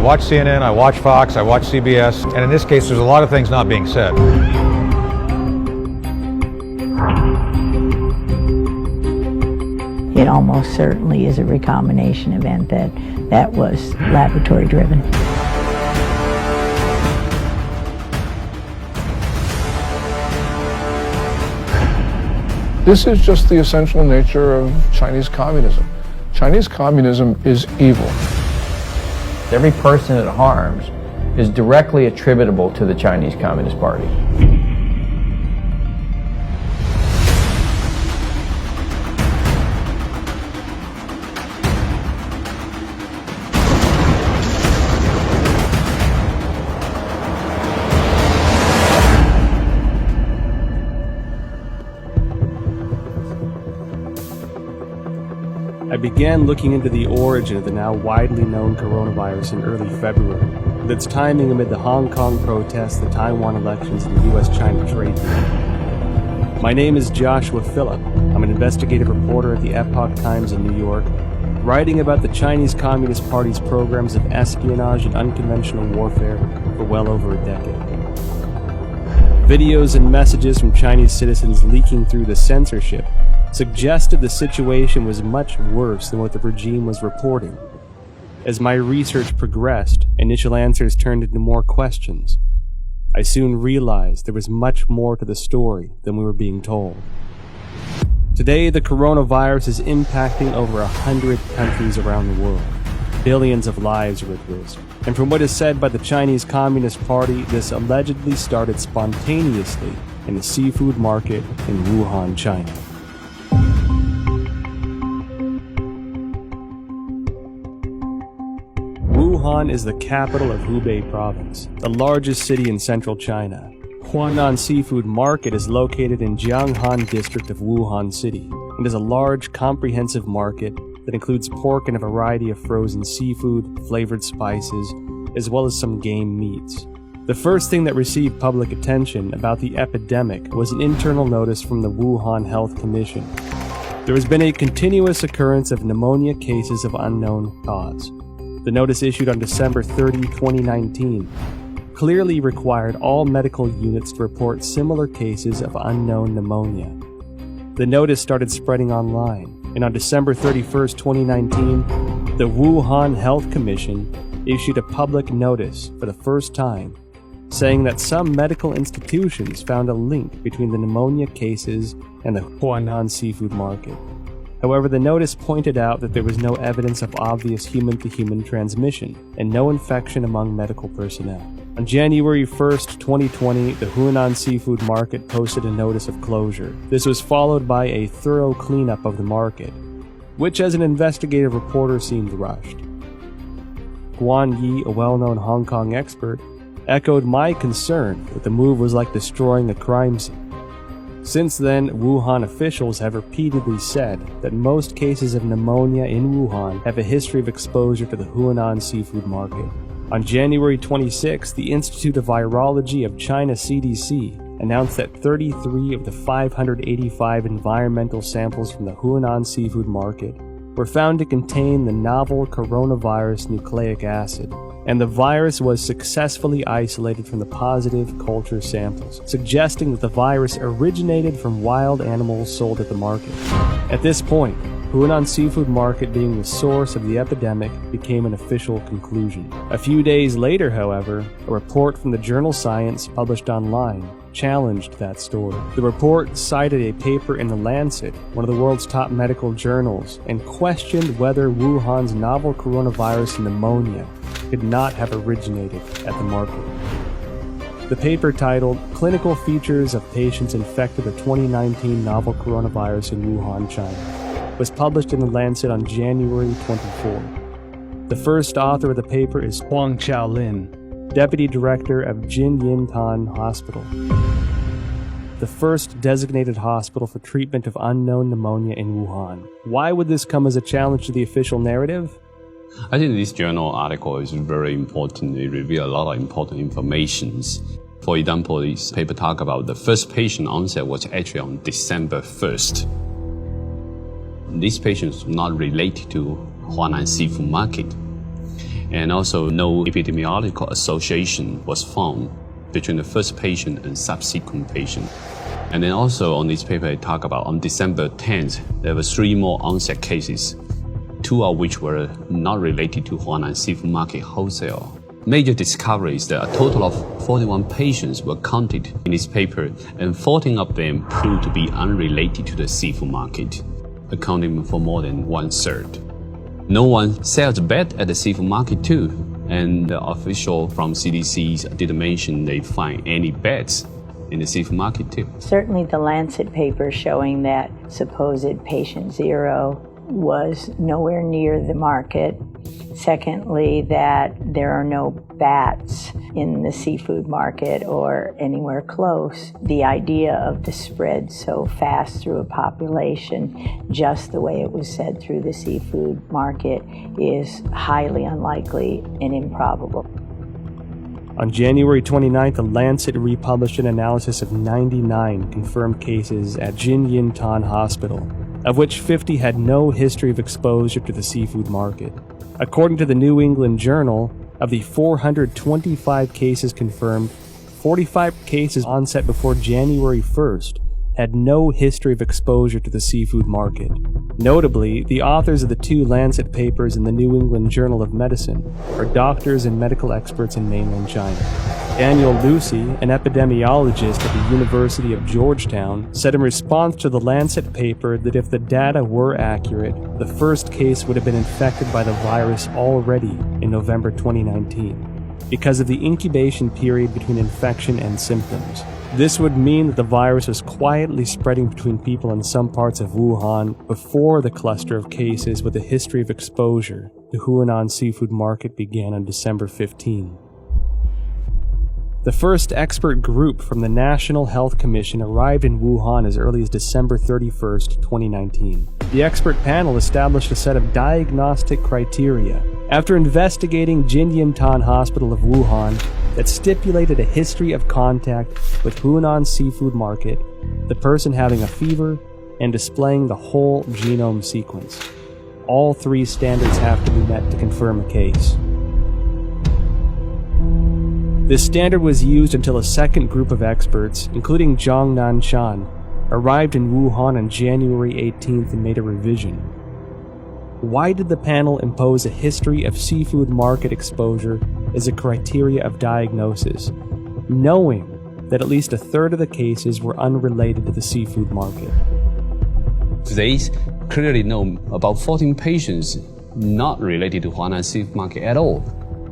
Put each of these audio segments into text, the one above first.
I watch CNN, I watch Fox, I watch CBS, and in this case, there's a lot of things not being said. It almost certainly is a recombination event that was laboratory driven. This is just the essential nature of Chinese communism. Chinese communism is evil. Every person it harms is directly attributable to the Chinese Communist Party. I began looking into the origin of the now widely known coronavirus in early February, with its timing amid the Hong Kong protests, the Taiwan elections, and the U.S.-China trade deal. My name is Joshua Phillip. I'm an investigative reporter at the Epoch Times in New York, writing about the Chinese Communist Party's programs of espionage and unconventional warfare for well over a decade. Videos and messages from Chinese citizens leaking through the censorship suggested the situation was much worse than what the regime was reporting. As my research progressed, initial answers turned into more questions. I soon realized there was much more to the story than we were being told. Today, the coronavirus is impacting over 100 countries around the world. Billions of lives are at risk. And from what is said by the Chinese Communist Party, this allegedly started spontaneously in the seafood market in Wuhan, China. Wuhan is the capital of Hubei province, the largest city in central China. Huanan Seafood Market is located in Jianghan district of Wuhan City and is a large, comprehensive market that includes pork and a variety of frozen seafood, flavored spices, as well as some game meats. The first thing that received public attention about the epidemic was an internal notice from the Wuhan Health Commission. There has been a continuous occurrence of pneumonia cases of unknown cause. The notice issued on December 30, 2019, clearly required all medical units to report similar cases of unknown pneumonia. The notice started spreading online, and on December 31, 2019, the Wuhan Health Commission issued a public notice for the first time, saying that some medical institutions found a link between the pneumonia cases and the Huanan seafood market. However, the notice pointed out that there was no evidence of obvious human-to-human transmission and no infection among medical personnel. On January 1st, 2020, the Huanan seafood market posted a notice of closure. This was followed by a thorough cleanup of the market, which as an investigative reporter seemed rushed. Guan Yi, a well-known Hong Kong expert, echoed my concern that the move was like destroying a crime scene. Since then, Wuhan officials have repeatedly said that most cases of pneumonia in Wuhan have a history of exposure to the Huanan seafood market. On January 26, the Institute of Virology of China CDC announced that 33 of the 585 environmental samples from the Huanan seafood market were found to contain the novel coronavirus nucleic acid, and the virus was successfully isolated from the positive culture samples, suggesting that the virus originated from wild animals sold at the market. At this point, Huanan seafood market being the source of the epidemic became an official conclusion. A few days later, however, a report from the journal Science published online challenged that story. The report cited a paper in The Lancet, one of the world's top medical journals, and questioned whether Wuhan's novel coronavirus pneumonia could not have originated at the market. The paper, titled Clinical Features of Patients Infected with 2019 Novel Coronavirus in Wuhan, China, was published in The Lancet on January 24. The first author of the paper is Huang Xiaolin, Deputy Director of Jinyintan Hospital, the first designated hospital for treatment of unknown pneumonia in Wuhan. Why would this come as a challenge to the official narrative? I think this journal article is very important. It reveals a lot of important information. For example, this paper talks about the first patient onset was actually on December 1st. These patients were not related to Huanan seafood market. and also no epidemiological association was found between the first patient and subsequent patient. And then also on this paper, I talk about on December 10th, there were 3 more onset cases, 2 of which were not related to Huanan Seafood Market wholesale. Major discovery is that a total of 41 patients were counted in this paper, and 14 of them proved to be unrelated to the seafood market, accounting for more than 1/3. No one sells bed at the seafood market too, and the official from CDC didn't mention they find any beds in the seafood market too. Certainly the Lancet paper showing that supposed patient 0 was nowhere near the market. Secondly, that there are no bats in the seafood market or anywhere close. The idea of the spread so fast through a population, just the way it was said through the seafood market, is highly unlikely and improbable. On January 29th, the Lancet republished an analysis of 99 confirmed cases at Jinyintan Hospital, of which 50 had no history of exposure to the seafood market. According to the New England Journal, of the 425 cases confirmed, 45 cases onset before January 1st had no history of exposure to the seafood market. Notably, the authors of the 2 Lancet papers in the New England Journal of Medicine are doctors and medical experts in mainland China. Daniel Lucy, an epidemiologist at the University of Georgetown, said in response to the Lancet paper that if the data were accurate, the first case would have been infected by the virus already in November 2019, because of the incubation period between infection and symptoms. This would mean that the virus was quietly spreading between people in some parts of Wuhan before the cluster of cases with a history of exposure to Huanan Seafood Market began on December 15. The first expert group from the National Health Commission arrived in Wuhan as early as December 31st, 2019. The expert panel established a set of diagnostic criteria after investigating Jinyintan Hospital of Wuhan that stipulated a history of contact with Huanan Seafood Market, the person having a fever, and displaying the whole genome sequence. All 3 standards have to be met to confirm a case. This standard was used until a second group of experts, including Zhang Nanshan, arrived in Wuhan on January 18th and made a revision. Why did the panel impose a history of seafood market exposure as a criteria of diagnosis, knowing that at least 1/3 of the cases were unrelated to the seafood market? They clearly know about 14 patients not related to Huanan Seafood Market at all.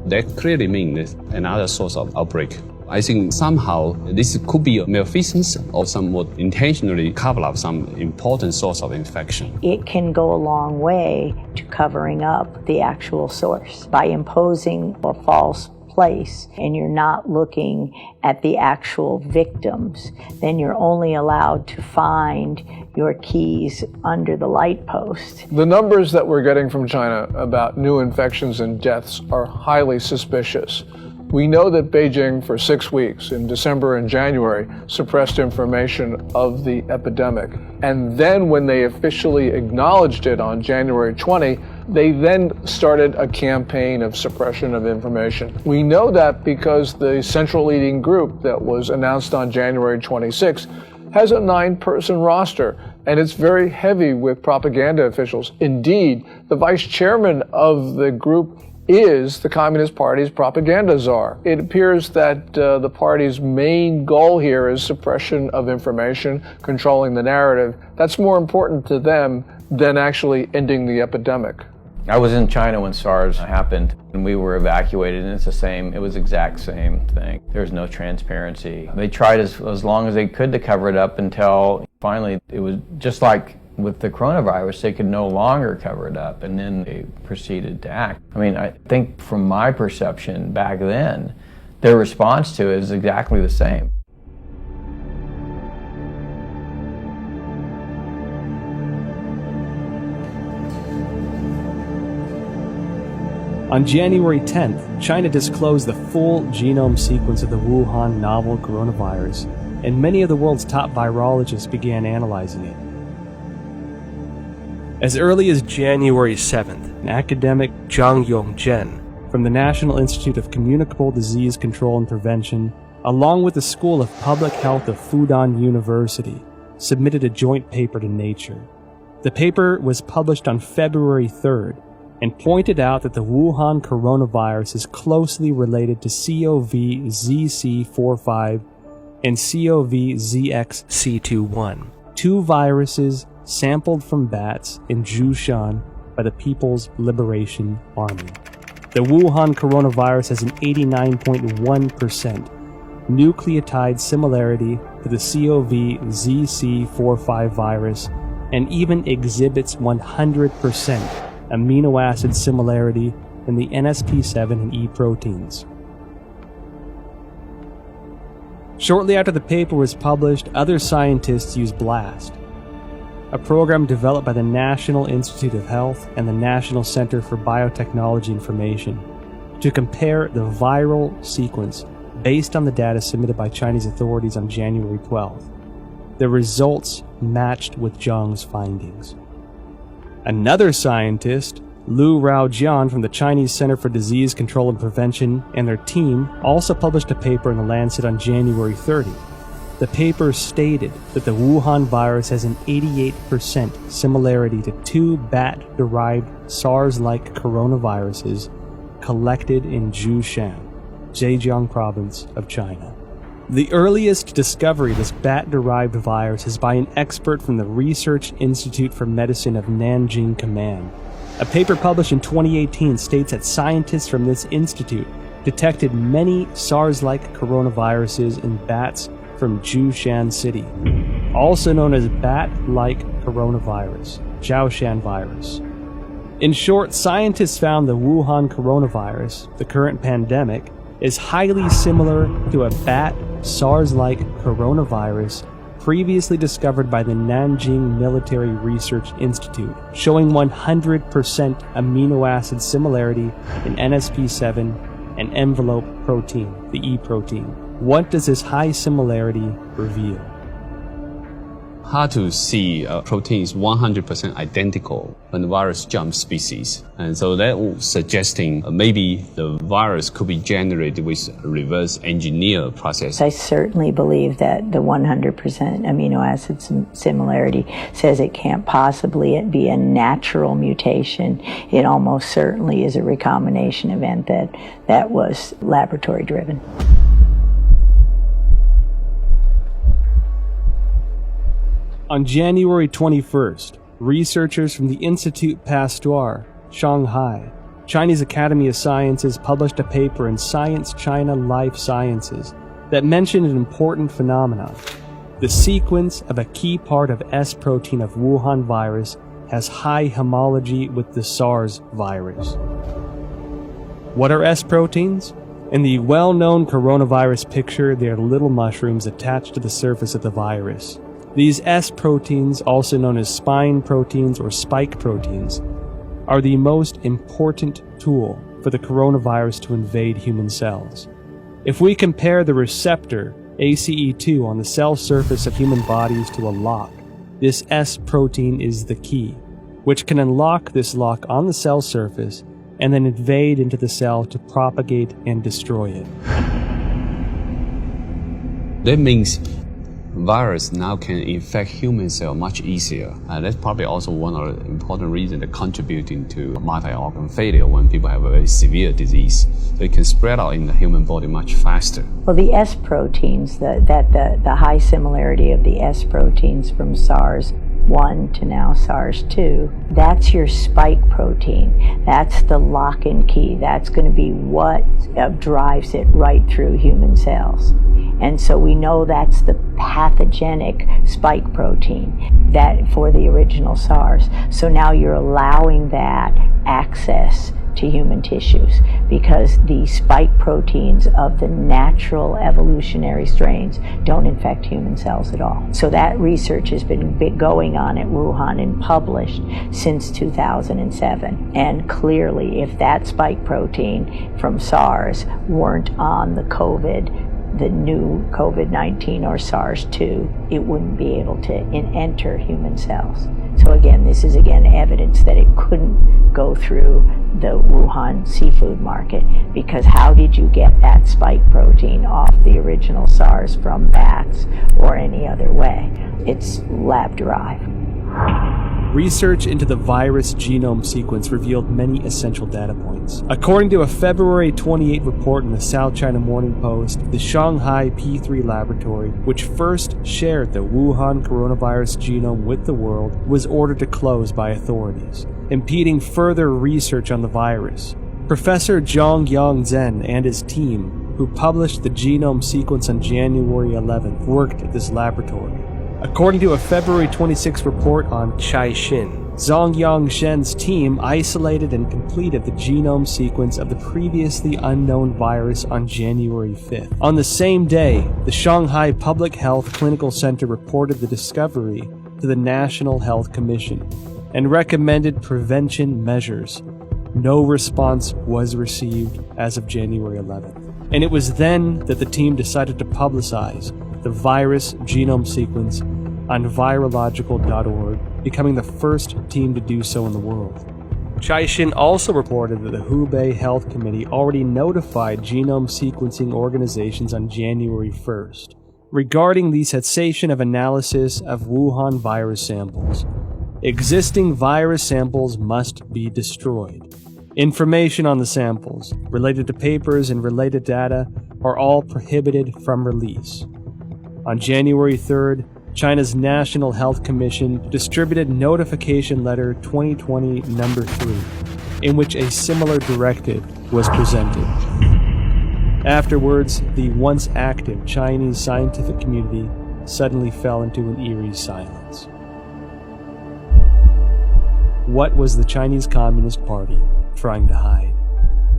That clearly means another source of outbreak. I think somehow this could be a malfeasance or somewhat intentionally cover up some important source of infection. It can go a long way to covering up the actual source by imposing a false place and you're not looking at the actual victims. Then you're only allowed to find your keys under the light post. The numbers that we're getting from China about new infections and deaths are highly suspicious. We know that Beijing for 6 weeks in December and January suppressed information of the epidemic. And then when they officially acknowledged it on January 20, they then started a campaign of suppression of information. We know that because the central leading group that was announced on January 26 has a 9-person roster, and it's very heavy with propaganda officials. Indeed, the vice chairman of the group is the Communist Party's propaganda czar. It appears that the party's main goal here is suppression of information, controlling the narrative. That's more important to them than actually ending the epidemic. I was in China when SARS happened, and we were evacuated, and it was the exact same thing. There's no transparency. They tried as long as they could to cover it up until finally it was just like with the coronavirus, they could no longer cover it up, and then they proceeded to act. I mean, I think from my perception back then, their response to it is exactly the same. On January 10th, China disclosed the full genome sequence of the Wuhan novel coronavirus, and many of the world's top virologists began analyzing it. As early as January 7th, academic Zhang Yongzhen from the National Institute of Communicable Disease Control and Prevention, along with the School of Public Health of Fudan University, submitted a joint paper to Nature. The paper was published on February 3rd and pointed out that the Wuhan coronavirus is closely related to CoV-ZC45 and CoV-ZXC21, two viruses sampled from bats in Zhoushan by the People's Liberation Army. The Wuhan coronavirus has an 89.1% nucleotide similarity to the CoV-ZC45 virus and even exhibits 100% amino acid similarity in the NSP7 and E proteins. Shortly after the paper was published, other scientists used BLAST, a program developed by the National Institute of Health and the National Center for Biotechnology Information, to compare the viral sequence based on the data submitted by Chinese authorities on January 12th. The results matched with Zhang's findings. Another scientist, Lu Raojian from the Chinese Center for Disease Control and Prevention, and their team also published a paper in The Lancet on January 30. The paper stated that the Wuhan virus has an 88% similarity to two bat-derived SARS-like coronaviruses collected in Zhoushan, Zhejiang province of China. The earliest discovery of this bat-derived virus is by an expert from the Research Institute for Medicine of Nanjing Command. A paper published in 2018 states that scientists from this institute detected many SARS-like coronaviruses in bats from Zhoushan City, also known as bat-like coronavirus, Zhoushan virus. In short, scientists found the Wuhan coronavirus, the current pandemic, is highly similar to a bat SARS-like coronavirus previously discovered by the Nanjing Military Research Institute, showing 100% amino acid similarity in NSP7 and envelope protein, the E protein. What does this high similarity reveal? Hard to see a protein is 100% identical when the virus jumps species. And so that was suggesting maybe the virus could be generated with a reverse engineer process. I certainly believe that the 100% amino acid similarity says it can't possibly be a natural mutation. It almost certainly is a recombination event that was laboratory driven. On January 21st, researchers from the Institut Pasteur, Shanghai, Chinese Academy of Sciences published a paper in Science China Life Sciences that mentioned an important phenomenon. The sequence of a key part of S protein of Wuhan virus has high homology with the SARS virus. What are S proteins? In the well-known coronavirus picture, they are little mushrooms attached to the surface of the virus. These S proteins, also known as spine proteins or spike proteins, are the most important tool for the coronavirus to invade human cells. If we compare the receptor ACE2 on the cell surface of human bodies to a lock, this S protein is the key, which can unlock this lock on the cell surface and then invade into the cell to propagate and destroy it. That means virus now can infect human cell much easier. That's probably also one of the important reasons that contributing to multi-organ failure when people have a very severe disease. So it can spread out in the human body much faster. Well, the S proteins, the high similarity of the S proteins from SARS-1 to now SARS-2, that's your spike protein. That's the lock and key. That's going to be what drives it right through human cells. And so we know that's the pathogenic spike protein that for the original SARS. So now you're allowing that access to human tissues because the spike proteins of the natural evolutionary strains don't infect human cells at all. So that research has been going on at Wuhan and published since 2007. And clearly, if that spike protein from SARS weren't on the new COVID-19 or SARS-2, it wouldn't be able to enter human cells. So So again, this is evidence that it couldn't go through the Wuhan seafood market, because how did you get that spike protein off the original SARS from bats or any other way? It's lab-derived. Research into the virus genome sequence revealed many essential data points. According to a February 28 report in the South China Morning Post, the Shanghai P3 laboratory, which first shared the Wuhan coronavirus genome with the world, was ordered to close by authorities, impeding further research on the virus. Professor Zhongyang Zhen and his team, who published the genome sequence on January 11th, worked at this laboratory. According to a February 26 report on Caixin, Zhongyang Zhen's team isolated and completed the genome sequence of the previously unknown virus on January 5th. On the same day, the Shanghai Public Health Clinical Center reported the discovery to the National Health Commission and recommended prevention measures. No response was received as of January 11th. And it was then that the team decided to publicize the virus genome sequence on virological.org, becoming the first team to do so in the world. Caixin also reported that the Hubei Health Committee already notified genome sequencing organizations on January 1st regarding the cessation of analysis of Wuhan virus samples. Existing virus samples must be destroyed. Information on the samples, related to papers and related data, are all prohibited from release. On January 3rd, China's National Health Commission distributed Notification Letter 2020 number 3, in which a similar directive was presented. Afterwards, the once active Chinese scientific community suddenly fell into an eerie silence. What was the Chinese Communist Party trying to hide?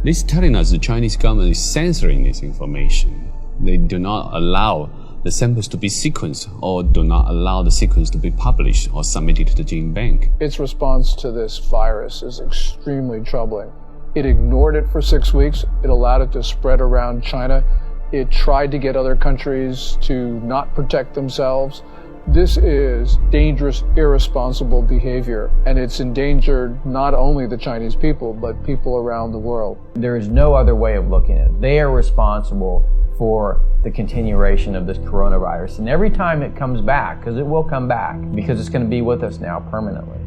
This is telling us the Chinese government is censoring this information. They do not allow the samples to be sequenced, or do not allow the sequence to be published or submitted to the gene bank. Its response to this virus is extremely troubling. It ignored it for 6 weeks. It allowed it to spread around China. It tried to get other countries to not protect themselves. This is dangerous, irresponsible behavior, and it's endangered not only the Chinese people, but people around the world. There is no other way of looking at it. They are responsible for the continuation of this coronavirus. And every time it comes back, because it will come back, because it's going to be with us now permanently,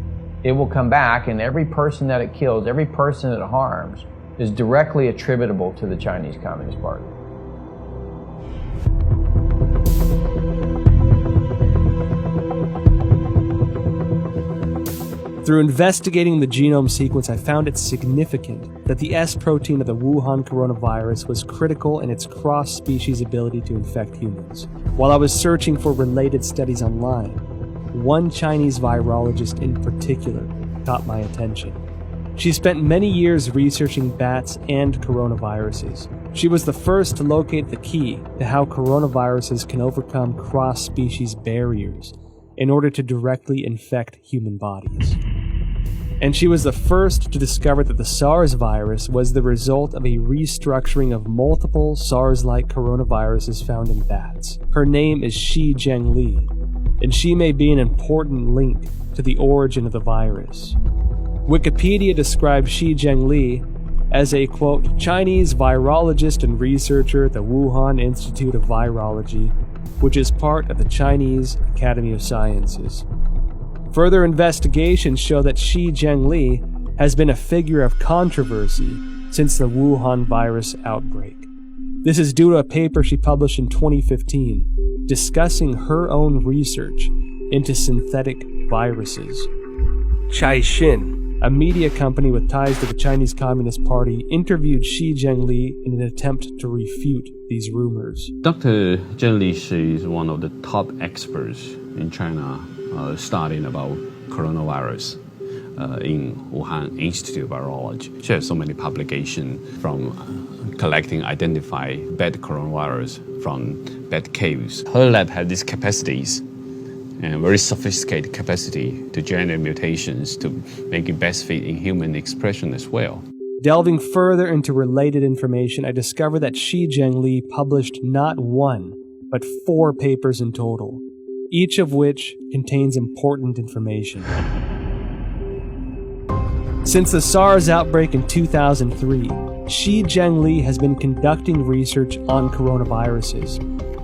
it will come back, and every person that it kills, every person that it harms, is directly attributable to the Chinese Communist Party. Through investigating the genome sequence, I found it significant that the S protein of the Wuhan coronavirus was critical in its cross-species ability to infect humans. While I was searching for related studies online, one Chinese virologist in particular caught my attention. She spent many years researching bats and coronaviruses. She was the first to locate the key to how coronaviruses can overcome cross-species barriers in order to directly infect human bodies. And she was the first to discover that the SARS virus was the result of a restructuring of multiple SARS-like coronaviruses found in bats. Her name is Shi Zhengli, and she may be an important link to the origin of the virus. Wikipedia describes Shi Zhengli as a, quote, Chinese virologist and researcher at the Wuhan Institute of Virology, which is part of the Chinese Academy of Sciences. Further investigations show that Shi Zhengli has been a figure of controversy since the Wuhan virus outbreak. This is due to a paper she published in 2015 discussing her own research into synthetic viruses. Caixin, a media company with ties to the Chinese Communist Party, interviewed Shi Zhengli in an attempt to refute these rumors. Dr. Zhengli, she is one of the top experts in China studying about coronavirus in Wuhan Institute of Virology. She has so many publications from collecting, identify bad coronavirus from bad caves. Her lab had these capacities and very sophisticated capacity to generate mutations to make it best fit in human expression as well. Delving further into related information, I discovered that Shi Zhengli published not one, but 4 papers in total, each of which contains important information. Since the SARS outbreak in 2003, Shi Zhengli has been conducting research on coronaviruses.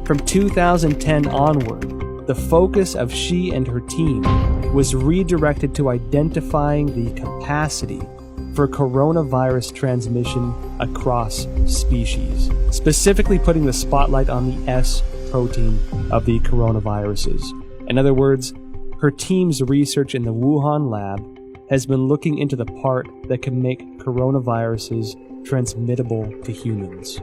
From 2010 onward, the focus of Shi and her team was redirected to identifying the capacity for coronavirus transmission across species, specifically putting the spotlight on the S protein of the coronaviruses. In other words, her team's research in the Wuhan lab has been looking into the part that can make coronaviruses transmittable to humans.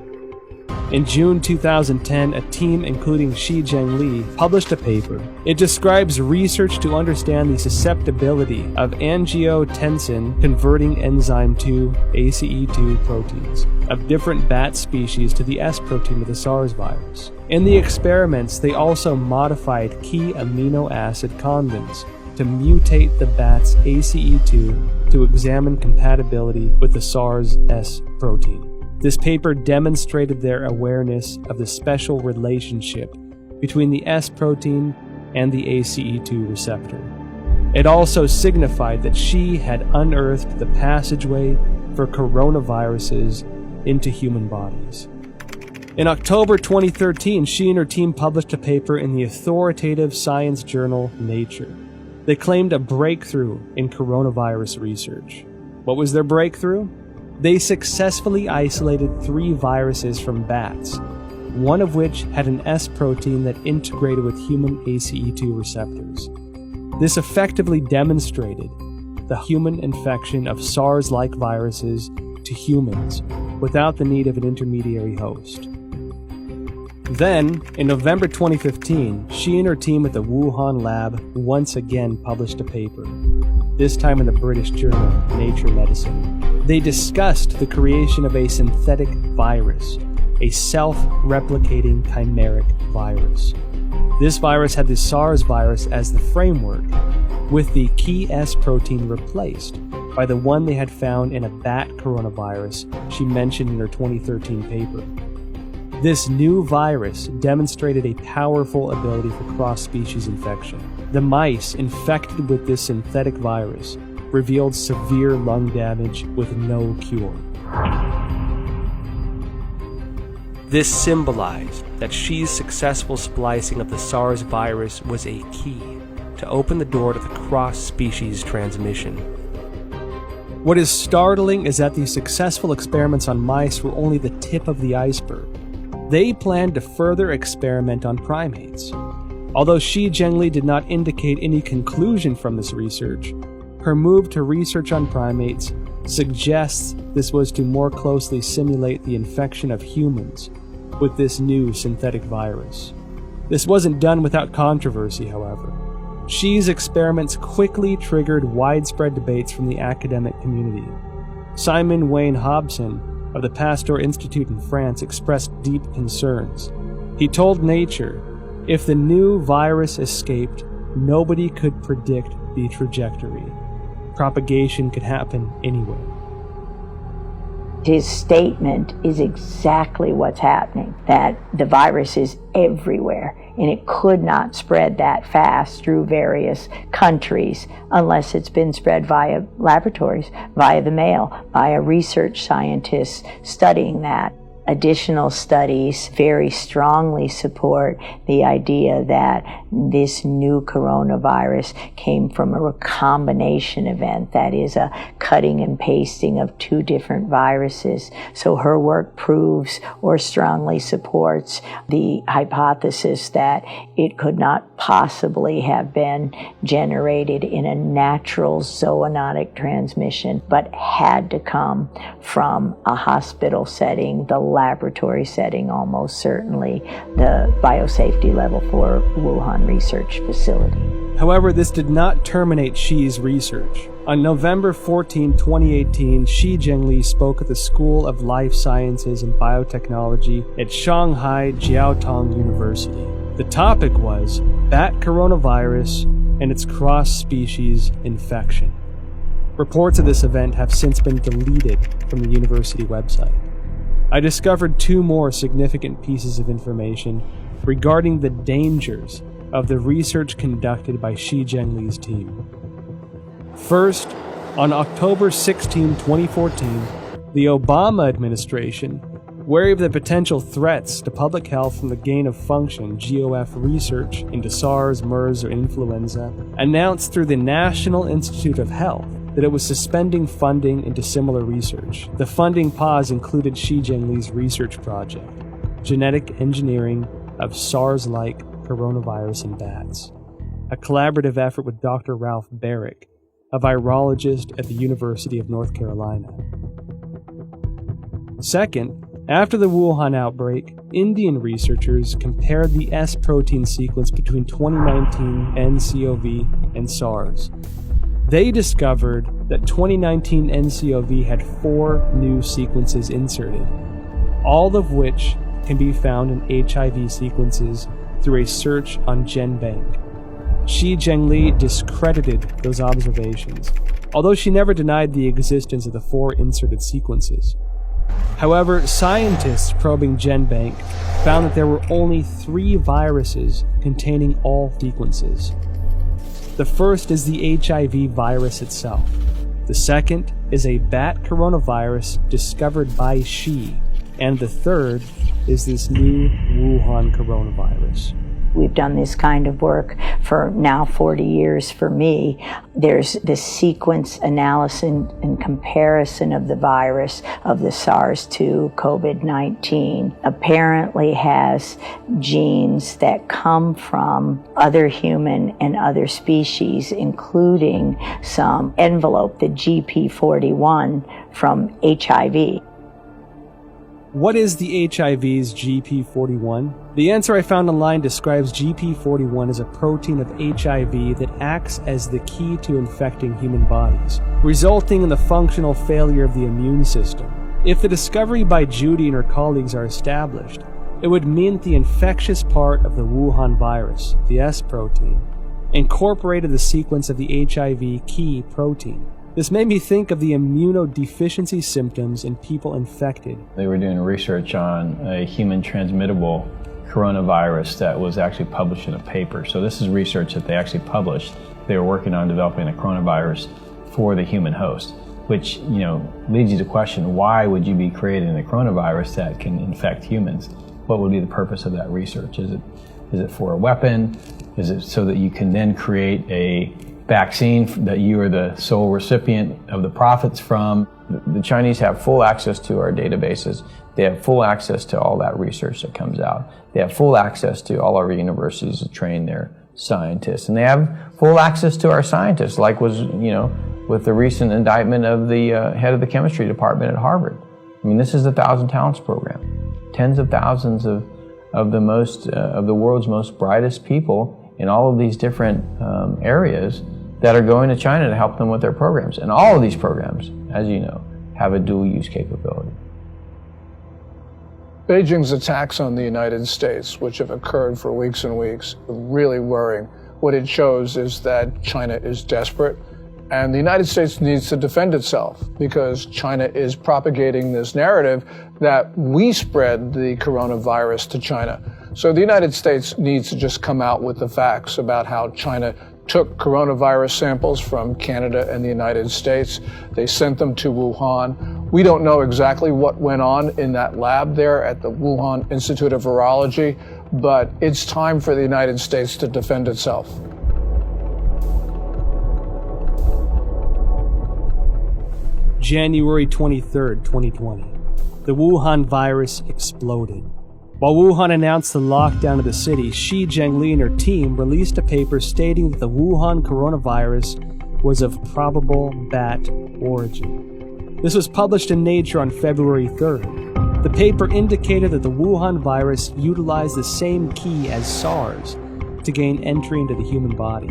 In June 2010, a team including Shi Zhengli published a paper. It describes research to understand the susceptibility of angiotensin converting enzyme 2 ACE2 proteins of different bat species to the S protein of the SARS virus. In the experiments, they also modified key amino acid conjugates to mutate the bat's ACE2 to examine compatibility with the SARS S protein. This paper demonstrated their awareness of the special relationship between the S protein and the ACE2 receptor. It also signified that Shi had unearthed the passageway for coronaviruses into human bodies. In October 2013, Shi and her team published a paper in the authoritative science journal Nature. They claimed a breakthrough in coronavirus research. What was their breakthrough? They successfully isolated 3 viruses from bats, one of which had an S protein that integrated with human ACE2 receptors. This effectively demonstrated the human infection of SARS-like viruses to humans without the need of an intermediary host. Then, in November 2015, Shi and her team at the Wuhan lab once again published a paper, this time in the British journal Nature Medicine. They discussed the creation of a synthetic virus, a self-replicating chimeric virus. This virus had the SARS virus as the framework, with the key S protein replaced by the one they had found in a bat coronavirus she mentioned in her 2013 paper. This new virus demonstrated a powerful ability for cross-species infection. The mice infected with this synthetic virus revealed severe lung damage with no cure. This symbolized that Shi's successful splicing of the SARS virus was a key to open the door to the cross-species transmission. What is startling is that these successful experiments on mice were only the tip of the iceberg. They planned to further experiment on primates. Although Shi Zhengli did not indicate any conclusion from this research, her move to research on primates suggests this was to more closely simulate the infection of humans with this new synthetic virus. This wasn't done without controversy, however. Shi's experiments quickly triggered widespread debates from the academic community. Simon Wayne Hobson of the Pasteur Institute in France expressed deep concerns. He told Nature, if the new virus escaped, nobody could predict the trajectory. Propagation could happen anywhere. His statement is exactly what's happening, that the virus is everywhere, and it could not spread that fast through various countries unless it's been spread via laboratories, via the mail, via research scientists studying that. Additional studies very strongly support the idea that this new coronavirus came from a recombination event, that is a cutting and pasting of 2 different viruses. So her work proves or strongly supports the hypothesis that it could not possibly have been generated in a natural zoonotic transmission, but had to come from a hospital setting, the laboratory setting, almost certainly the biosafety level for Wuhan Research Facility. However, this did not terminate Shi's research. On November 14, 2018, Shi Zhengli spoke at the School of Life Sciences and Biotechnology at Shanghai Jiaotong University. The topic was bat coronavirus and its cross-species infection. Reports of this event have since been deleted from the university website. I discovered 2 more significant pieces of information regarding the dangers of the research conducted by Shi Zhengli's team. First, On October 16, 2014, the Obama administration, wary of the potential threats to public health from the gain-of-function GOF research into SARS, MERS, or influenza, announced through the National Institute of Health that it was suspending funding into similar research. The funding pause included Xi Jinping's research project, Genetic Engineering of SARS-like Coronavirus in Bats, a collaborative effort with Dr. Ralph Barrick, a virologist at the University of North Carolina. Second, after the Wuhan outbreak, Indian researchers compared the S protein sequence between 2019 nCoV and SARS. They discovered that 2019 nCoV had 4 new sequences inserted, all of which can be found in HIV sequences through a search on GenBank. Shi Zhengli discredited those observations, although she never denied the existence of the 4 inserted sequences. However, scientists probing GenBank found that there were only 3 viruses containing all sequences. The first is the HIV virus itself. The second is a bat coronavirus discovered by Xi. And the third is this new Wuhan coronavirus. We've done this kind of work for now 40 years for me. There's this sequence analysis and comparison of the virus of the SARS-2 COVID-19 apparently has genes that come from other human and other species, including some envelope, the GP41 from HIV. What is the HIV's GP41? The answer I found online describes GP41 as a protein of HIV that acts as the key to infecting human bodies, resulting in the functional failure of the immune system. If the discovery by Judy and her colleagues are established, it would mean that the infectious part of the Wuhan virus, the S protein, incorporated the sequence of the HIV key protein. This made me think of the immunodeficiency symptoms in people infected. They were doing research on a human transmittable coronavirus that was actually published in a paper. So this is research that they actually published. They were working on developing a coronavirus for the human host, which, leads you to question, why would you be creating a coronavirus that can infect humans? What would be the purpose of that research? Is it for a weapon? Is it so that you can then create a vaccine that you are the sole recipient of the profits from? The Chinese have full access to our databases. They have full access to all that research that comes out. They have full access to all our universities to train their scientists. And they have full access to our scientists, like was, with the recent indictment of the head of the chemistry department at Harvard. I mean, this is the 1,000 Talents program. Tens of thousands of the world's most brightest people in all of these different areas that are going to China to help them with their programs. And all of these programs, as you know, have a dual use capability. Beijing's attacks on the United States, which have occurred for weeks and weeks, are really worrying. What it shows is that China is desperate, and the United States needs to defend itself because China is propagating this narrative that we spread the coronavirus to China. So the United States needs to just come out with the facts about how China took coronavirus samples from Canada and the United States. They sent them to Wuhan. We don't know exactly what went on in that lab there at the Wuhan Institute of Virology, but it's time for the United States to defend itself. January 23rd, 2020. The Wuhan virus exploded. While Wuhan announced the lockdown of the city, Shi Zhengli and her team released a paper stating that the Wuhan coronavirus was of probable bat origin. This was published in Nature on February 3rd. The paper indicated that the Wuhan virus utilized the same key as SARS to gain entry into the human body.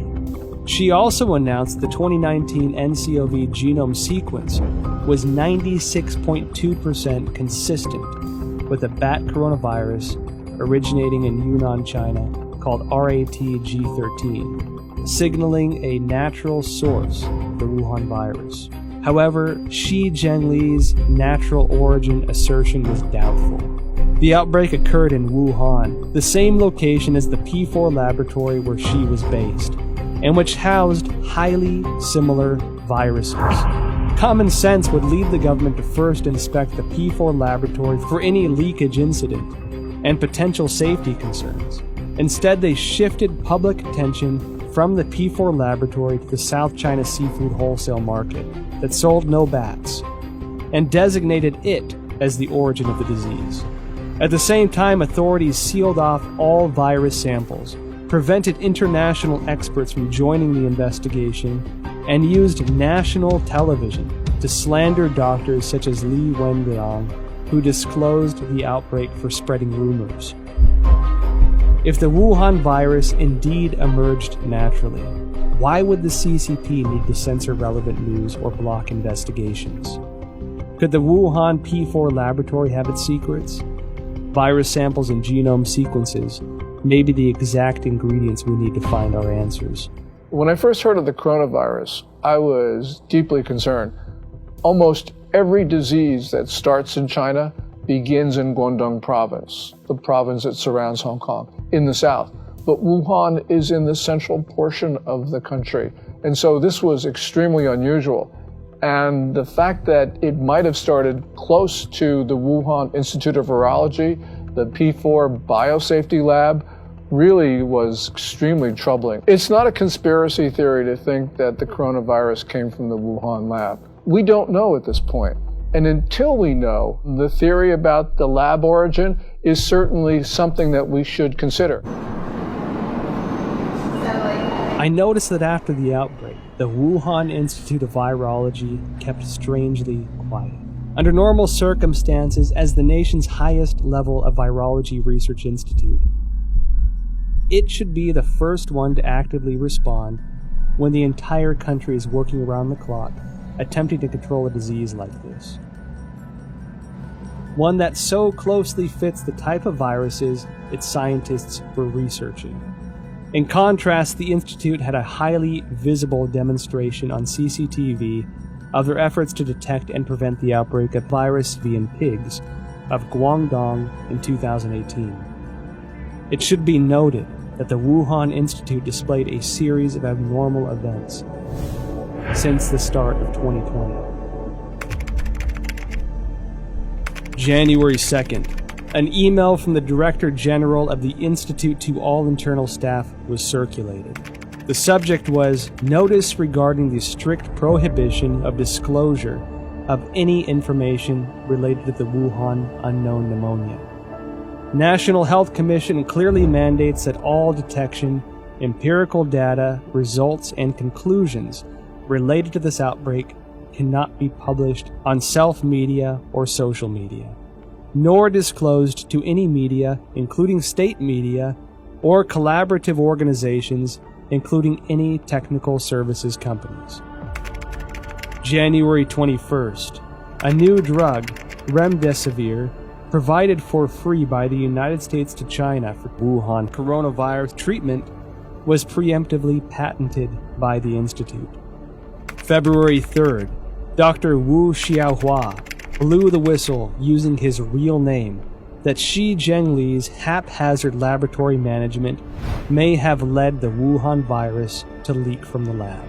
She also announced the 2019 nCoV genome sequence was 96.2% consistent with a bat coronavirus originating in Yunnan, China, called RATG13, signaling a natural source of the Wuhan virus. However, Shi Zhengli's natural origin assertion was doubtful. The outbreak occurred in Wuhan, the same location as the P4 laboratory where Shi was based, and which housed highly similar viruses. Common sense would lead the government to first inspect the P4 laboratory for any leakage incident and potential safety concerns. Instead, they shifted public attention from the P4 laboratory to the South China seafood wholesale market that sold no bats, and designated it as the origin of the disease. At the same time, authorities sealed off all virus samples, prevented international experts from joining the investigation, and used national television to slander doctors such as Li Wenliang, who disclosed the outbreak for spreading rumors. If the Wuhan virus indeed emerged naturally, why would the CCP need to censor relevant news or block investigations? Could the Wuhan P4 laboratory have its secrets? Virus samples and genome sequences may be the exact ingredients we need to find our answers. When I first heard of the coronavirus, I was deeply concerned. Almost every disease that starts in China begins in Guangdong province, the province that surrounds Hong Kong, in the south. But Wuhan is in the central portion of the country. And so this was extremely unusual. And the fact that it might have started close to the Wuhan Institute of Virology, the P4 Biosafety Lab, really was extremely troubling. It's not a conspiracy theory to think that the coronavirus came from the Wuhan lab. We don't know at this point. And until we know, the theory about the lab origin is certainly something that we should consider. I noticed that after the outbreak, the Wuhan Institute of Virology kept strangely quiet. Under normal circumstances, as the nation's highest level of virology research institute, it should be the first one to actively respond when the entire country is working around the clock, attempting to control a disease like this. One that so closely fits the type of viruses its scientists were researching. In contrast, the Institute had a highly visible demonstration on CCTV of their efforts to detect and prevent the outbreak of virus V in pigs of Guangdong in 2018. It should be noted that the Wuhan Institute displayed a series of abnormal events since the start of 2020. January 2nd, an email from the Director General of the Institute to all internal staff was circulated. The subject was notice regarding the strict prohibition of disclosure of any information related to the Wuhan unknown pneumonia. National Health Commission clearly mandates that all detection, empirical data, results, and conclusions related to this outbreak cannot be published on self-media or social media, nor disclosed to any media, including state media, or collaborative organizations, including any technical services companies. January 21st, a new drug, remdesivir, provided for free by the United States to China for Wuhan coronavirus treatment, was preemptively patented by the Institute. February 3rd, Dr. Wu Xiaohua blew the whistle using his real name that Xi Zhengli's haphazard laboratory management may have led the Wuhan virus to leak from the lab.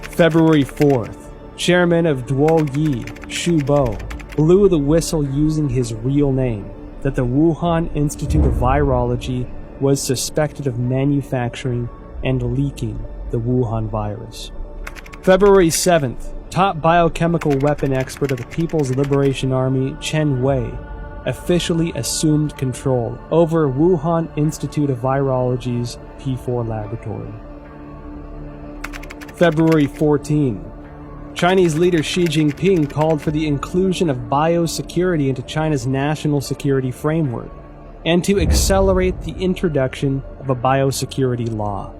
February 4th, Chairman of Duoyi, Xu Bo, blew the whistle using his real name that the Wuhan Institute of Virology was suspected of manufacturing and leaking the Wuhan virus. February 7th, top biochemical weapon expert of the People's Liberation Army, Chen Wei, officially assumed control over Wuhan Institute of Virology's P4 laboratory. February 14, Chinese leader Xi Jinping called for the inclusion of biosecurity into China's national security framework and to accelerate the introduction of a biosecurity law.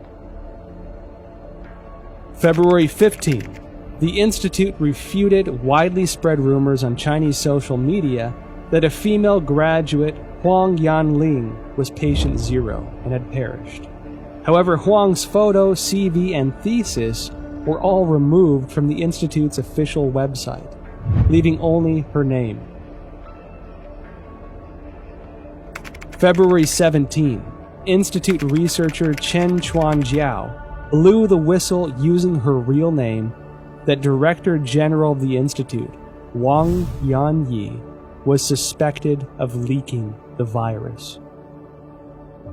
February 15, the Institute refuted widely spread rumors on Chinese social media that a female graduate, Huang Yanling, was patient zero and had perished. However, Huang's photo, CV, and thesis were all removed from the Institute's official website, leaving only her name. February 17, Institute researcher Chen Chuanjiao blew the whistle using her real name that Director General of the Institute, Wang Yanyi, was suspected of leaking the virus.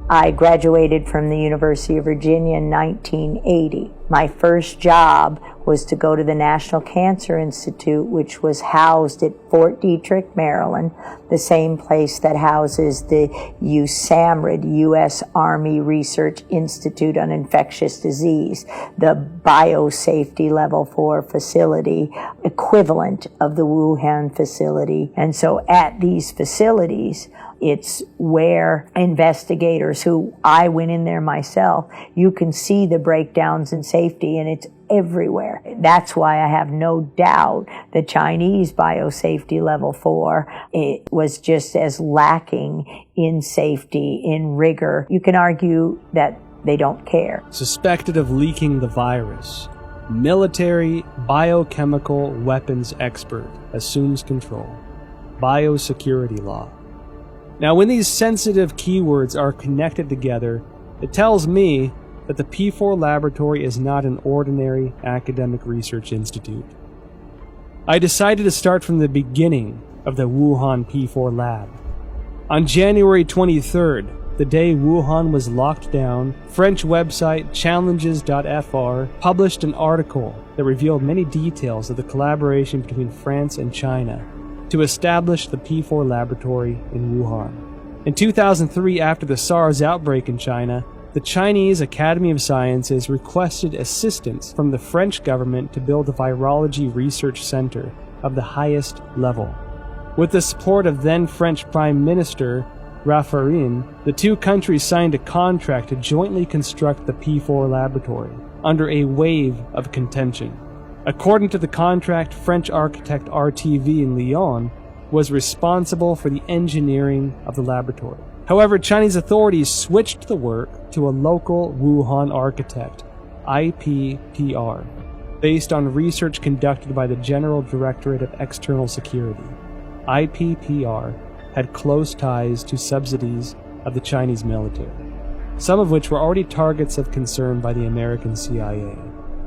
I graduated from the University of Virginia in 1980. My first job was to go to the National Cancer Institute, which was housed at Fort Detrick, Maryland, the same place that houses the USAMRIID, U.S. Army Research Institute on Infectious Disease, the biosafety level 4 facility, equivalent of the Wuhan facility. And so at these facilities, it's where investigators who, I went in there myself, you can see the breakdowns in safety, and it's everywhere. That's why I have no doubt the Chinese biosafety level 4, it was just as lacking in safety, in rigor. You can argue that they don't care. Suspected of leaking the virus, military biochemical weapons expert assumes control. Biosecurity law. Now, when these sensitive keywords are connected together, it tells me that the P4 laboratory is not an ordinary academic research institute. I decided to start from the beginning of the Wuhan P4 lab. On January 23rd, the day Wuhan was locked down, French website challenges.fr published an article that revealed many details of the collaboration between France and China to establish the P4 laboratory in Wuhan. In 2003, after the SARS outbreak in China, the Chinese Academy of Sciences requested assistance from the French government to build a virology research center of the highest level. With the support of then French Prime Minister Raffarin, the two countries signed a contract to jointly construct the P4 laboratory under a wave of contention. According to the contract, French architect RTV in Lyon was responsible for the engineering of the laboratory. However, Chinese authorities switched the work to a local Wuhan architect, IPPR, based on research conducted by the General Directorate of External Security. IPPR had close ties to subsidies of the Chinese military, some of which were already targets of concern by the American CIA.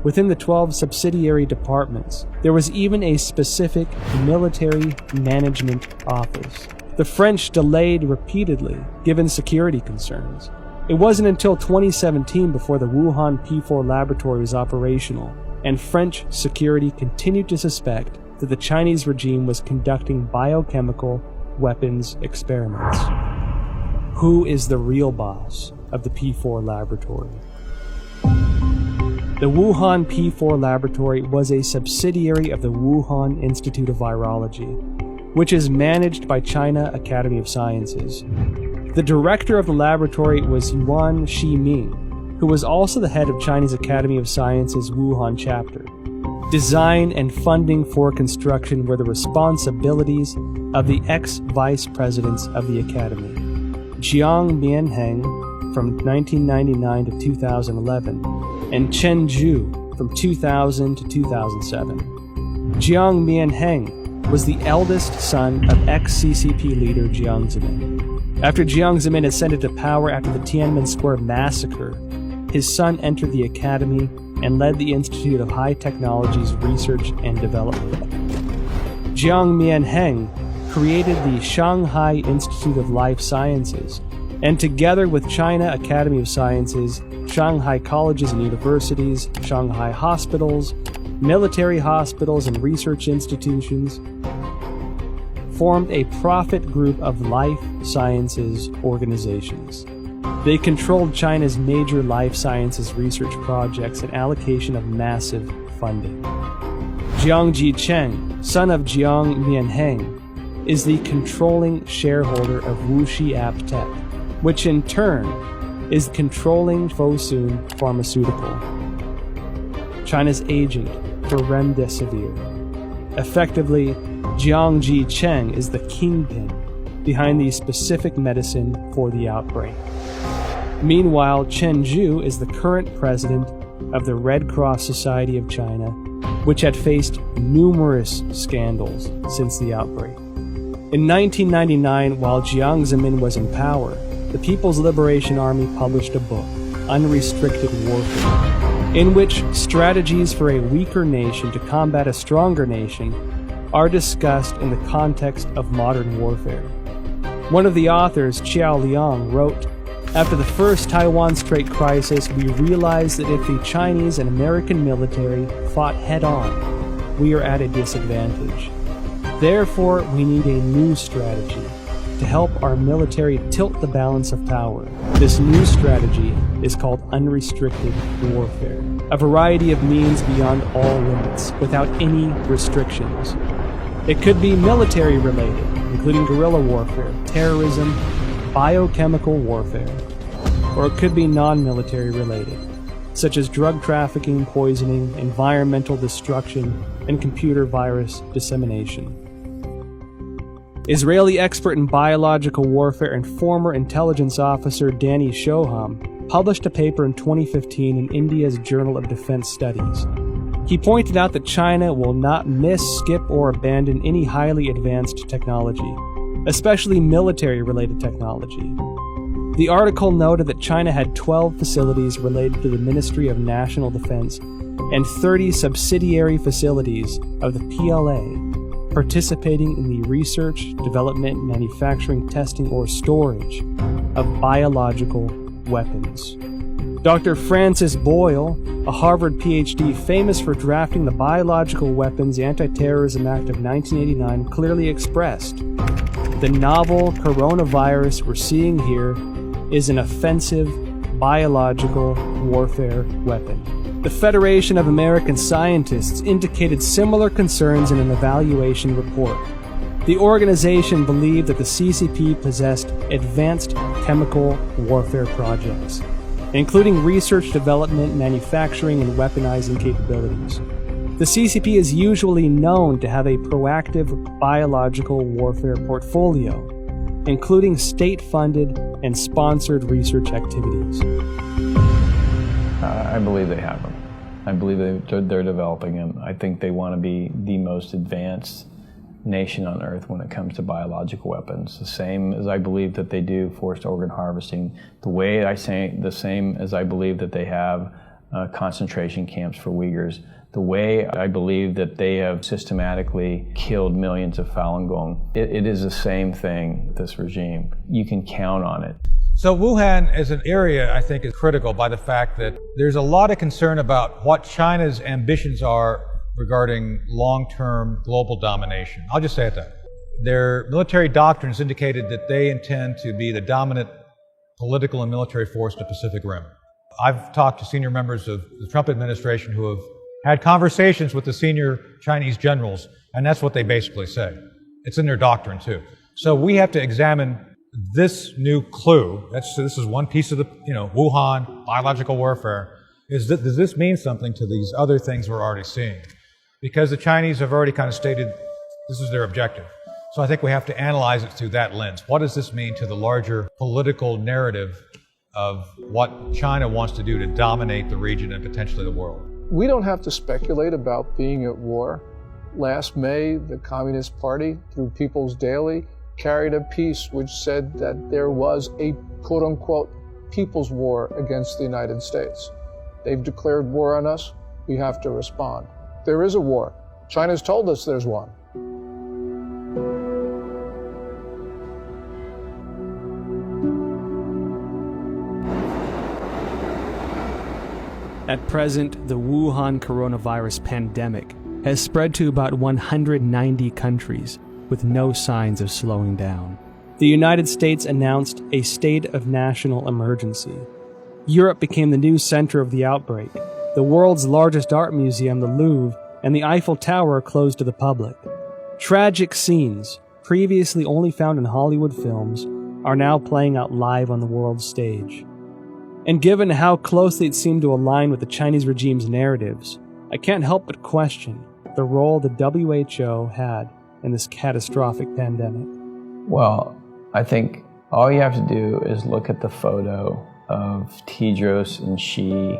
Within the 12 subsidiary departments, there was even a specific military management office. The French delayed repeatedly, given security concerns. It wasn't until 2017 before the Wuhan P4 laboratory was operational, and French security continued to suspect that the Chinese regime was conducting biochemical weapons experiments. Who is the real boss of the P4 laboratory? The Wuhan P4 laboratory was a subsidiary of the Wuhan Institute of Virology, which is managed by China Academy of Sciences. The director of the laboratory was Yuan Shiming, who was also the head of Chinese Academy of Sciences Wuhan chapter. Design and funding for construction were the responsibilities of the ex-vice presidents of the academy, Jiang Mianheng from 1999 to 2011, and Chen Zhu from 2000 to 2007. Jiang Mianheng was the eldest son of ex-CCP leader Jiang Zemin. After Jiang Zemin ascended to power after the Tiananmen Square massacre, his son entered the academy and led the Institute of High Technologies Research and Development. Jiang Mianheng created the Shanghai Institute of Life Sciences, and together with China Academy of Sciences, Shanghai colleges and universities, Shanghai hospitals, military hospitals, and research institutions, formed a profit group of life sciences organizations. They controlled China's major life sciences research projects and allocation of massive funding. Jiang Jicheng, son of Jiang Mianheng, is the controlling shareholder of Wuxi AppTec, which in turn is controlling Fosun Pharmaceutical, China's agent for Remdesivir. Effectively, Jiang Jicheng is the kingpin behind the specific medicine for the outbreak. Meanwhile, Chen Zhu is the current president of the Red Cross Society of China, which had faced numerous scandals since the outbreak. In 1999, while Jiang Zemin was in power, the People's Liberation Army published a book, Unrestricted Warfare, in which strategies for a weaker nation to combat a stronger nation are discussed in the context of modern warfare. One of the authors, Qiao Liang, wrote, "After the first Taiwan Strait crisis, we realized that if the Chinese and American military fought head-on, we are at a disadvantage. Therefore, we need a new strategy to help our military tilt the balance of power. This new strategy is called unrestricted warfare, a variety of means beyond all limits, without any restrictions. It could be military related, including guerrilla warfare, terrorism, biochemical warfare, or it could be non-military related, such as drug trafficking, poisoning, environmental destruction, and computer virus dissemination." Israeli expert in biological warfare and former intelligence officer Danny Shoham published a paper in 2015 in India's Journal of Defense Studies. He pointed out that China will not miss, skip, or abandon any highly advanced technology, especially military-related technology. The article noted that China had 12 facilities related to the Ministry of National Defense and 30 subsidiary facilities of the PLA participating in the research, development, manufacturing, testing, or storage of biological weapons. Dr. Francis Boyle, a Harvard PhD famous for drafting the Biological Weapons Anti-Terrorism Act of 1989, clearly expressed, "The novel coronavirus we're seeing here is an offensive biological warfare weapon." The Federation of American Scientists indicated similar concerns in an evaluation report. The organization believed that the CCP possessed advanced chemical warfare projects, including research, development, manufacturing, and weaponizing capabilities. The CCP is usually known to have a proactive biological warfare portfolio, including state-funded and sponsored research activities. I believe they have them. I believe they're developing them. I think they want to be the most advanced nation on earth when it comes to biological weapons. The same as I believe that they do forced organ harvesting. The same as I believe that they have concentration camps for Uyghurs. The way I believe that they have systematically killed millions of Falun Gong. It is the same thing, this regime. You can count on it. So Wuhan as an area, I think, is critical by the fact that there's a lot of concern about what China's ambitions are regarding long-term global domination. I'll just say it that. Their military doctrines indicated that they intend to be the dominant political and military force in the Pacific Rim. I've talked to senior members of the Trump administration who have had conversations with the senior Chinese generals, and that's what they basically say. It's in their doctrine, too. So we have to examine this new clue. This is one piece of the, Wuhan, biological warfare. Does this mean something to these other things we're already seeing? Because the Chinese have already kind of stated this is their objective. So I think we have to analyze it through that lens. What does this mean to the larger political narrative of what China wants to do to dominate the region and potentially the world? We don't have to speculate about being at war. Last May, the Communist Party, through People's Daily, carried a piece which said that there was a quote-unquote people's war against the United States. They've declared war on us. We have to respond. There is a war. China's told us there's one. At present, the Wuhan coronavirus pandemic has spread to about 190 countries, with no signs of slowing down. The United States announced a state of national emergency. Europe became the new center of the outbreak. The world's largest art museum, the Louvre, and the Eiffel Tower closed to the public. Tragic scenes, previously only found in Hollywood films, are now playing out live on the world stage. And given how closely it seemed to align with the Chinese regime's narratives, I can't help but question the role the WHO had in this catastrophic pandemic. Well, I think all you have to do is look at the photo of Tedros and Xi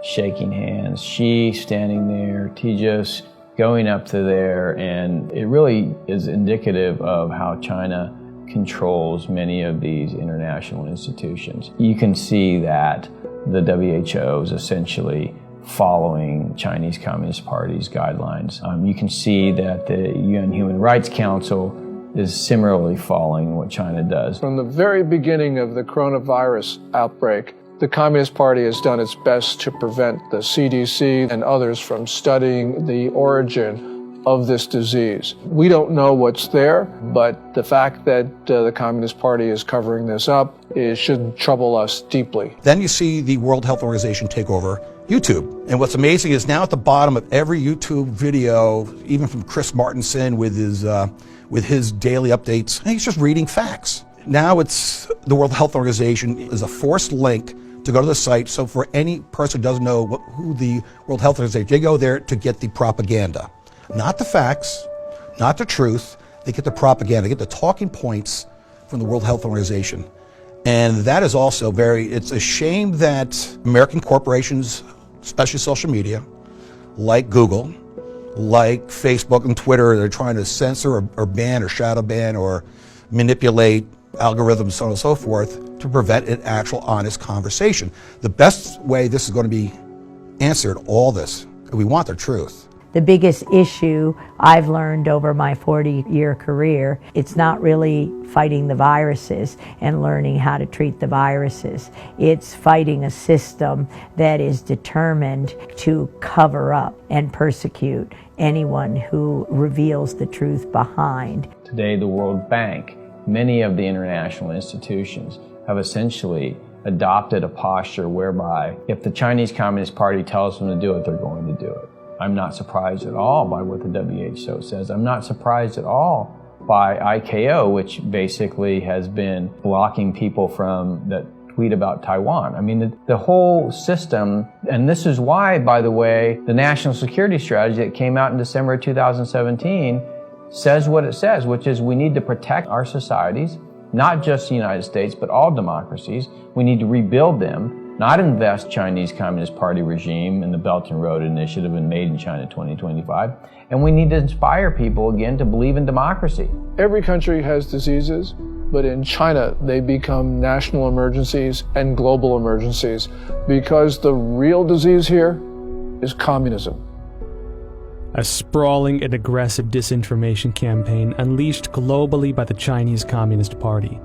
shaking hands, Xi standing there, Tedros going up to there, and it really is indicative of how China controls many of these international institutions. You can see that the WHO is essentially following Chinese Communist Party's guidelines. You can see that the UN Human Rights Council is similarly following what China does. From the very beginning of the coronavirus outbreak, the Communist Party has done its best to prevent the CDC and others from studying the origin of this disease. We don't know what's there, but the fact that the Communist Party is covering this up should trouble us deeply. Then you see the World Health Organization take over YouTube. And what's amazing is now at the bottom of every YouTube video, even from Chris Martenson with his daily updates, he's just reading facts. Now it's the World Health Organization is a forced link to go to the site. So for any person who doesn't know who the World Health Organization, they go there to get the propaganda. Not the facts, not the truth. They get the propaganda, they get the talking points from the World Health Organization. And that is also it's a shame that American corporations, especially social media, like Google, like Facebook and Twitter, they're trying to censor or ban or shadow ban or manipulate algorithms, so on and so forth, to prevent an actual honest conversation. The best way this is going to be answered, all this, we want the truth. The biggest issue I've learned over my 40-year career, it's not really fighting the viruses and learning how to treat the viruses. It's fighting a system that is determined to cover up and persecute anyone who reveals the truth behind. Today, the World Bank, many of the international institutions have essentially adopted a posture whereby if the Chinese Communist Party tells them to do it, they're going to do it. I'm not surprised at all by what the WHO says. I'm not surprised at all by ICAO, which basically has been blocking people from that tweet about Taiwan. I mean, the whole system, and this is why, by the way, the national security strategy that came out in December 2017 says what it says, which is we need to protect our societies, not just the United States, but all democracies. We need to rebuild them, not invest Chinese Communist Party regime in the Belt and Road Initiative and Made in China 2025. And we need to inspire people again to believe in democracy. Every country has diseases, but in China they become national emergencies and global emergencies because the real disease here is communism. A sprawling and aggressive disinformation campaign unleashed globally by the Chinese Communist Party.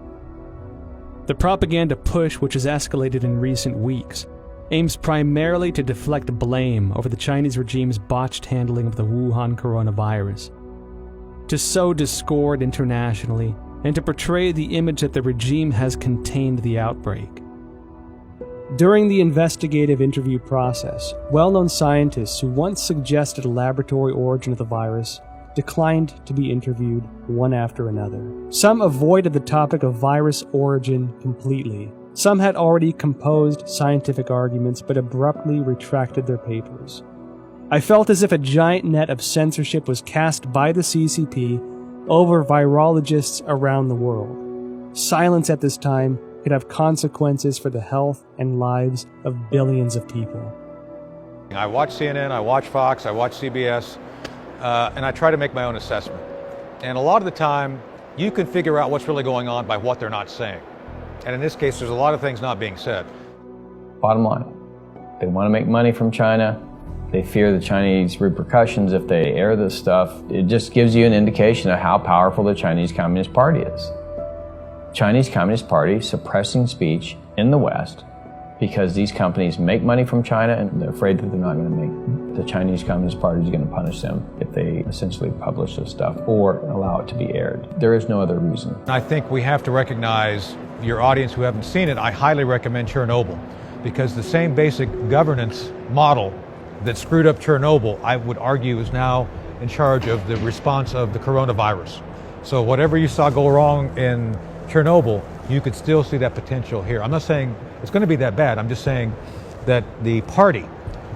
The propaganda push, which has escalated in recent weeks, aims primarily to deflect blame over the Chinese regime's botched handling of the Wuhan coronavirus, to sow discord internationally, and to portray the image that the regime has contained the outbreak. During the investigative interview process, well-known scientists who once suggested a laboratory origin of the virus declined to be interviewed one after another. Some avoided the topic of virus origin completely. Some had already composed scientific arguments but abruptly retracted their papers. I felt as if a giant net of censorship was cast by the CCP over virologists around the world. Silence at this time could have consequences for the health and lives of billions of people. I watch CNN, I watch Fox, I watch CBS, and I try to make my own assessment. And a lot of the time, you can figure out what's really going on by what they're not saying. And in this case, there's a lot of things not being said. Bottom line, they want to make money from China. They fear the Chinese repercussions if they air this stuff. It just gives you an indication of how powerful the Chinese Communist Party is. Chinese Communist Party suppressing speech in the West because these companies make money from China and they're afraid that they're not going to make, the Chinese Communist Party is going to punish them if they essentially publish this stuff or allow it to be aired. There is no other reason. I think we have to recognize, your audience who haven't seen it, I highly recommend Chernobyl, because the same basic governance model that screwed up Chernobyl, I would argue, is now in charge of the response of the coronavirus. So whatever you saw go wrong in Chernobyl, you could still see that potential here. I'm not saying it's going to be that bad. I'm just saying that the party,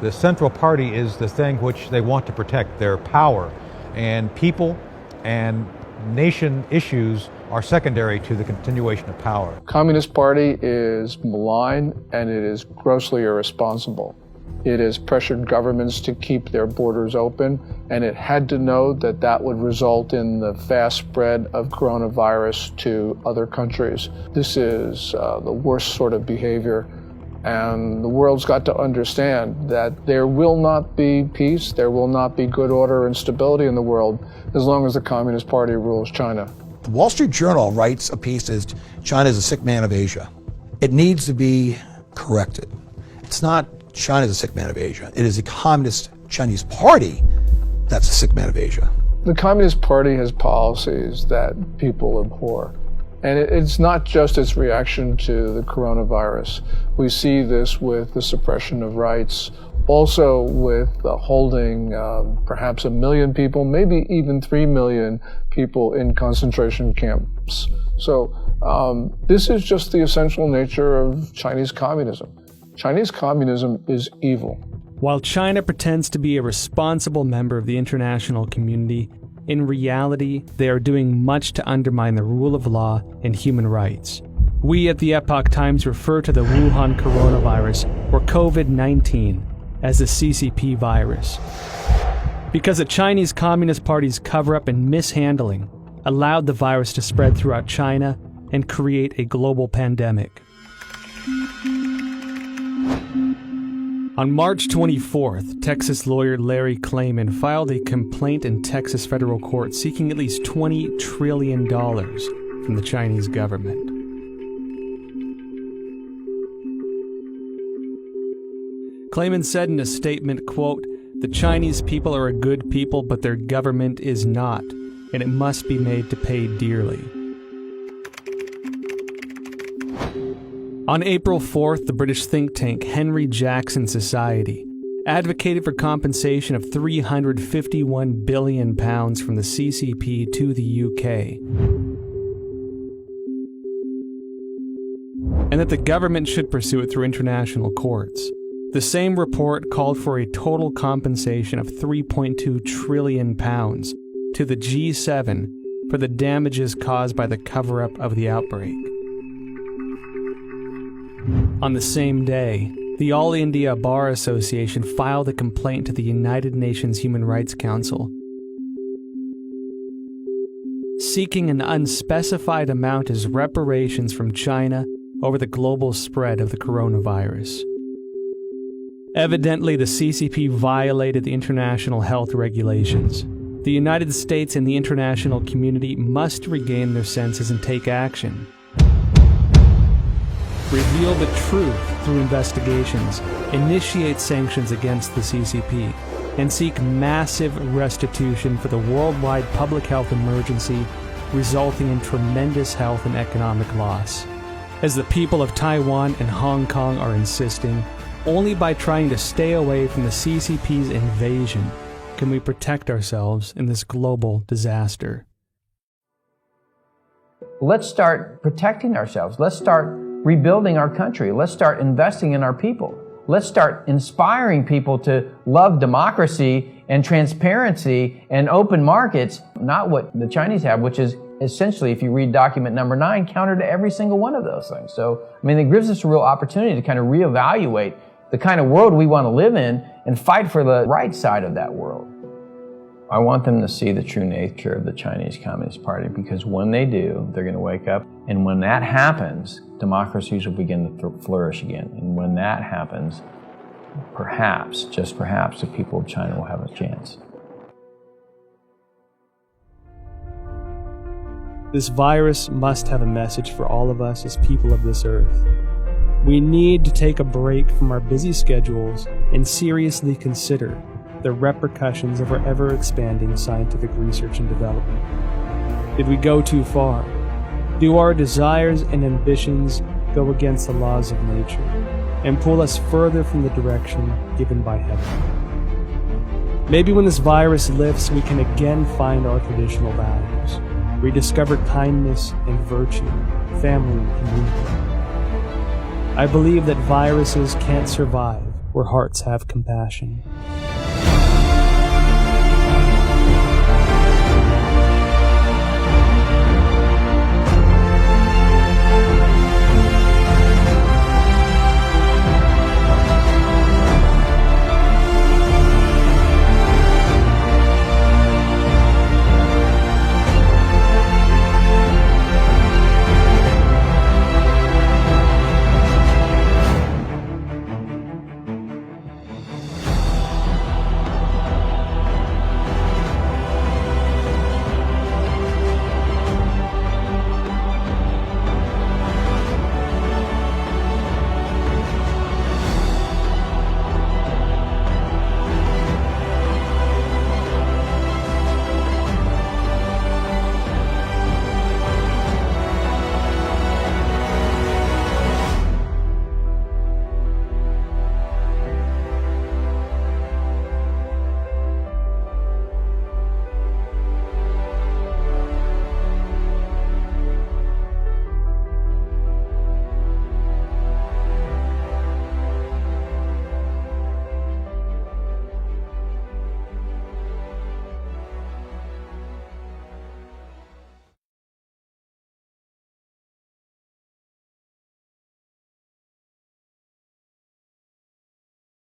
the central party, is the thing which they want to protect, their power. And people and nation issues are secondary to the continuation of power. Communist Party is malign and it is grossly irresponsible. It has pressured governments to keep their borders open, and it had to know that that would result in the fast spread of coronavirus to other countries. This is the worst sort of behavior And the world's got to understand that there will not be peace, there will not be good order and stability in the world as long as the Communist Party rules China. The Wall Street Journal writes a piece as China is a sick man of Asia. It needs to be corrected. It's not China is a sick man of Asia. It is the Communist Chinese Party that's a sick man of Asia. The Communist Party has policies that people abhor. And it's not just its reaction to the coronavirus. We see this with the suppression of rights, also with holding perhaps 1 million people, maybe even 3 million people in concentration camps. So this is just the essential nature of Chinese communism. Chinese communism is evil. While China pretends to be a responsible member of the international community, in reality, they are doing much to undermine the rule of law and human rights. We at the Epoch Times refer to the Wuhan coronavirus, or COVID-19, as the CCP virus. Because the Chinese Communist Party's cover-up and mishandling allowed the virus to spread throughout China and create a global pandemic. On March 24th, Texas lawyer Larry Klayman filed a complaint in Texas federal court seeking at least $20 trillion from the Chinese government. Klayman said in a statement, quote, "The Chinese people are a good people, but their government is not, and it must be made to pay dearly." On April 4th, the British think tank Henry Jackson Society advocated for compensation of £351 billion from the CCP to the UK, and that the government should pursue it through international courts. The same report called for a total compensation of £3.2 trillion to the G7 for the damages caused by the cover-up of the outbreak. On the same day, the All India Bar Association filed a complaint to the United Nations Human Rights Council, seeking an unspecified amount as reparations from China over the global spread of the coronavirus. Evidently, the CCP violated the international health regulations. The United States and the international community must regain their senses and take action. Reveal the truth through investigations, initiate sanctions against the CCP, and seek massive restitution for the worldwide public health emergency resulting in tremendous health and economic loss. As the people of Taiwan and Hong Kong are insisting, only by trying to stay away from the CCP's invasion can we protect ourselves in this global disaster. Let's start protecting ourselves. Let's start rebuilding our country. Let's start investing in our people. Let's start inspiring people to love democracy and transparency and open markets, not what the Chinese have, which is essentially, if you read document number 9, counter to every single one of those things. So, I mean, it gives us a real opportunity to kind of reevaluate the kind of world we want to live in and fight for the right side of that world. I want them to see the true nature of the Chinese Communist Party, because when they do, they're going to wake up. And when that happens, democracies will begin to flourish again. And when that happens, perhaps, just perhaps, the people of China will have a chance. This virus must have a message for all of us as people of this earth. We need to take a break from our busy schedules and seriously consider the repercussions of our ever-expanding scientific research and development. Did we go too far? Do our desires and ambitions go against the laws of nature and pull us further from the direction given by heaven? Maybe when this virus lifts, we can again find our traditional values, rediscover kindness and virtue, family and community. I believe that viruses can't survive where hearts have compassion.